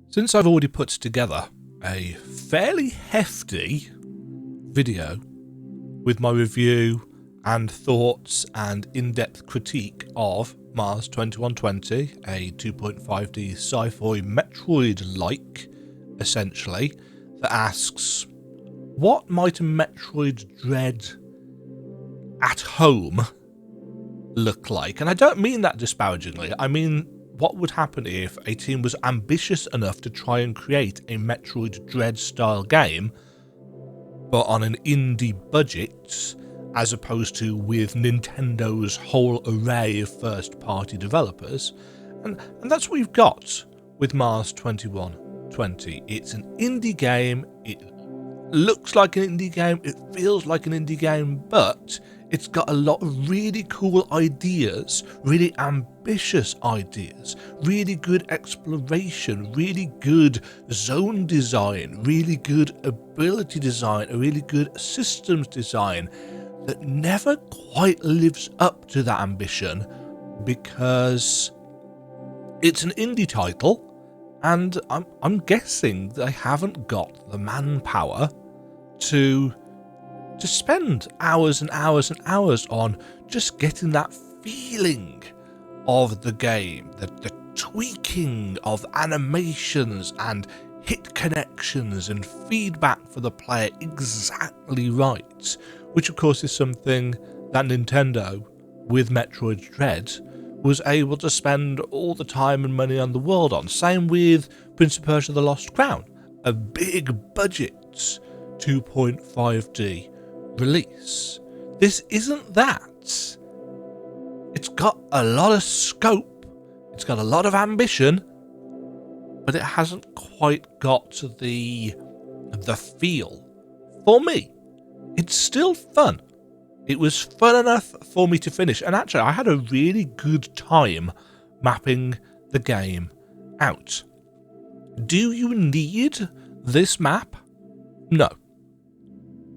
Since I've already put together a fairly hefty video with my review and thoughts and in-depth critique of Mars 2120, a 2.5D sci-fi Metroid-like, essentially, that asks, what might a Metroid Dread at home look like? And I don't mean that disparagingly, I mean what would happen if a team was ambitious enough to try and create a Metroid Dread style game, but on an indie budget, as opposed to with Nintendo's whole array of first-party developers. And that's what we've got with Mars 2120. It's an indie game, it looks like an indie game, it feels like an indie game, but it's got a lot of really cool ideas, really ambitious ideas, really good exploration, really good zone design, really good ability design, a really good systems design that never quite lives up to that ambition because it's an indie title and I'm guessing they haven't got the manpower to spend hours and hours and hours on just getting that feeling of the game, the tweaking of animations and hit connections and feedback for the player exactly right, which of course is something that Nintendo, with Metroid Dread, was able to spend all the time and money on the world on. Same with Prince of Persia: The Lost Crown, a big budget 2.5D release. This isn't that. It's got a lot of scope, it's got a lot of ambition, but it hasn't quite got to the feel. For me, it's still fun. It was fun enough for me to finish, and actually I had a really good time mapping the game out. Do you need this map? No.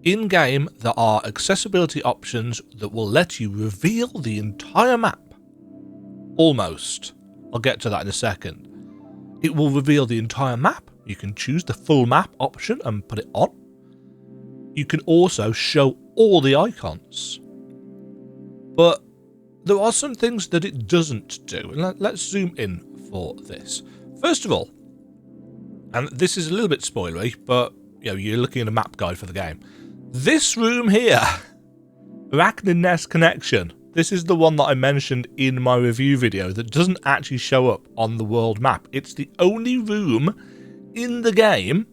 In-game, there are accessibility options that will let you reveal the entire map. Almost. I'll get to that in a second. It will reveal the entire map. You can choose the full map option and put it on. You can also show all the icons. But there are some things that it doesn't do. And let's zoom in for this. First of all, and this is a little bit spoilery, but you're looking at a map guide for the game. This room here, Arachnid Nest Connection, this is the one that I mentioned in my review video that doesn't actually show up on the world map. It's the only room in the game,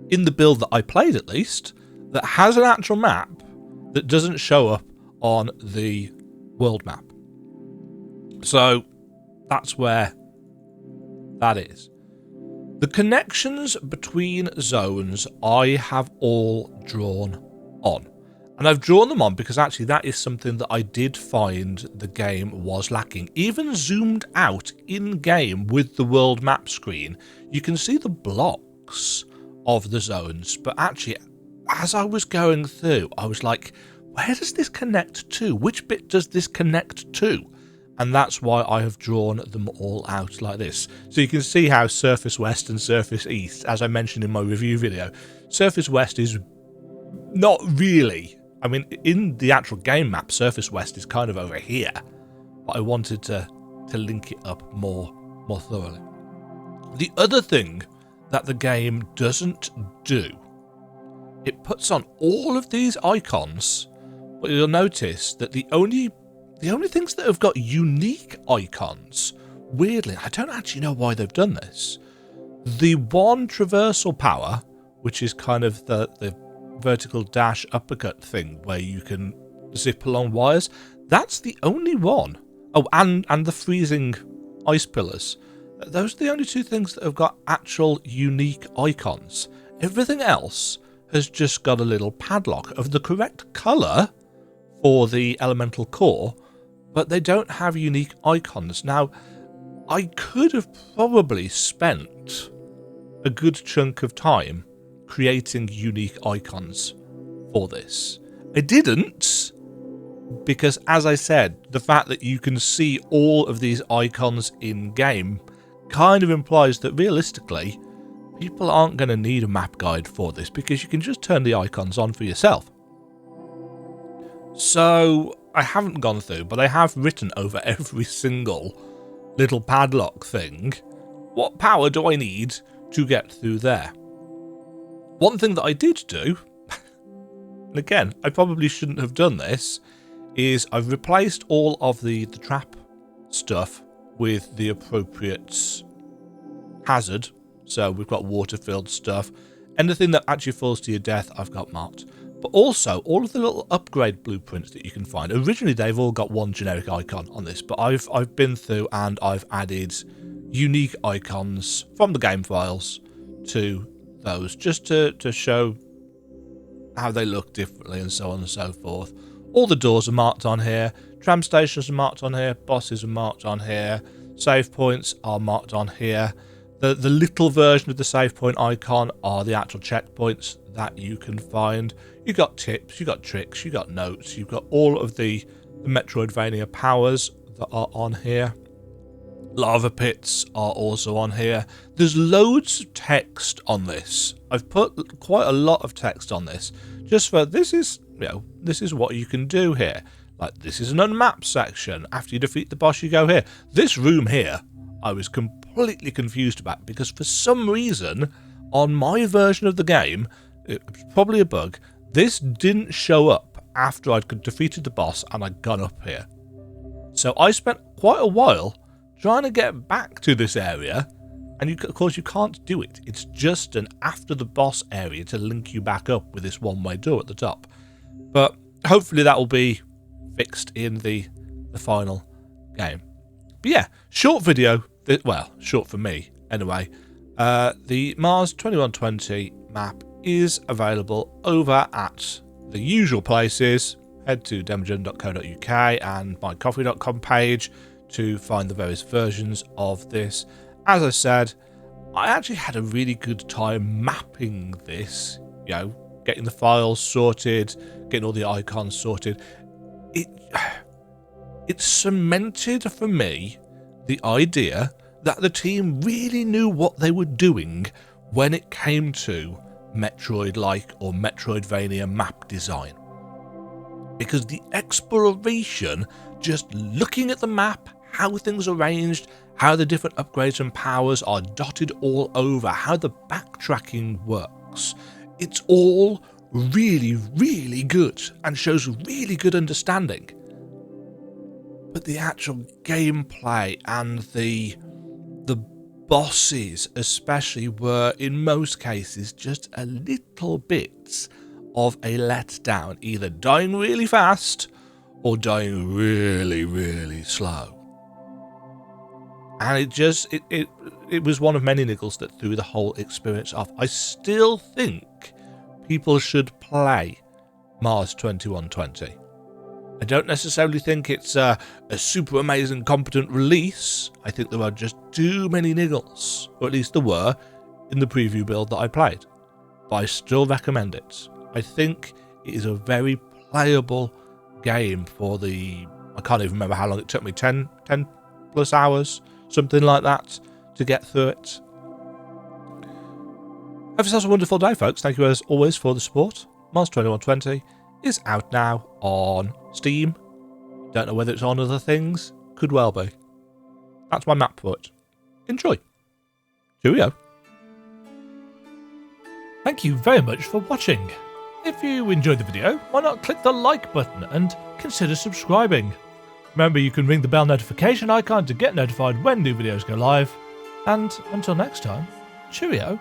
in the build that I played at least, that has an actual map that doesn't show up on the world map. So that's where that is. The connections between zones I have all drawn on. And I've drawn them on because actually that is something that I did find the game was lacking. Even zoomed out in-game with the world map screen, you can see the blocks of the zones. But actually, as I was going through, I was like, where does this connect to? Which bit does this connect to? And that's why I have drawn them all out like this. So you can see how Surface West and Surface East, as I mentioned in my review video, Surface West is not really, I mean, in the actual game map, Surface West is kind of over here, but I wanted to link it up more thoroughly. The other thing that the game doesn't do, it puts on all of these icons, but you'll notice that the only things that have got unique icons, weirdly, I don't actually know why they've done this. The one traversal power, which is kind of the vertical dash uppercut thing where you can zip along wires, that's the only one. Oh, and the freezing ice pillars. Those are the only two things that have got actual unique icons. Everything else has just got a little padlock of the correct colour for the elemental core, but they don't have unique icons. Now, I could have probably spent a good chunk of time creating unique icons for this. I didn't, because as I said, the fact that you can see all of these icons in game kind of implies that realistically, people aren't going to need a map guide for this because you can just turn the icons on for yourself. So I haven't gone through, but I have written over every single little padlock thing. What power do I need to get through there? One thing that I did do, and again, I probably shouldn't have done this, is I've replaced all of the trap stuff with the appropriate hazard. So we've got water-filled stuff. Anything that actually falls to your death, I've got marked. But also, all of the little upgrade blueprints that you can find. Originally, they've all got one generic icon on this, but I've been through and I've added unique icons from the game files to those, just to show how they look differently and so on and so forth. All the doors are marked on here. Tram stations are marked on here. Bosses are marked on here. Save points are marked on here. The little version of the save point icon are the actual checkpoints that you can find. You got tips, you got tricks, you got notes, you've got all of the Metroidvania powers that are on here. Lava pits are also on here. There's loads of text on this. I've put quite a lot of text on this, just for this is what you can do here. Like, this is an unmapped section. After you defeat the boss, you go here. This room here, I was completely confused about, because for some reason, on my version of the game, it was probably a bug, this didn't show up after I'd defeated the boss and I'd gone up here. So I spent quite a while trying to get back to this area, and of course you can't do it. It's just an after the boss area to link you back up with this one-way door at the top. But hopefully that will be fixed in the final game. But yeah, short video. Well, short for me anyway. The Mars 2120 map is available over at the usual places. Head to demajen.co.uk and mycoffee.com page to find the various versions of this. As I said, I actually had a really good time mapping this, getting the files sorted, getting all the icons sorted. It cemented for me the idea that the team really knew what they were doing when it came to Metroid-like or Metroidvania map design. Because the exploration, just looking at the map, how things are arranged, how the different upgrades and powers are dotted all over, how the backtracking works, it's all really, really good and shows really good understanding. But the actual gameplay and the bosses especially were, in most cases, just a little bit of a letdown, either dying really fast or dying really, really slow. And it was one of many niggles that threw the whole experience off. I still think people should play Mars 2120. I don't necessarily think it's a super amazing, competent release. I think there are just too many niggles, or at least there were, in the preview build that I played. But I still recommend it. I think it is a very playable game for I can't even remember how long it took me, 10 plus hours, something like that, to get through it. Have yourselves a wonderful day, folks. Thank you as always for the support. Mars 2120 is out now on Steam. Don't know whether it's on other things. Could well be. That's my map for it. Enjoy. Cheerio. Thank you very much for watching. If you enjoyed the video, why not click the like button and consider subscribing. Remember, you can ring the bell notification icon to get notified when new videos go live. And until next time, cheerio.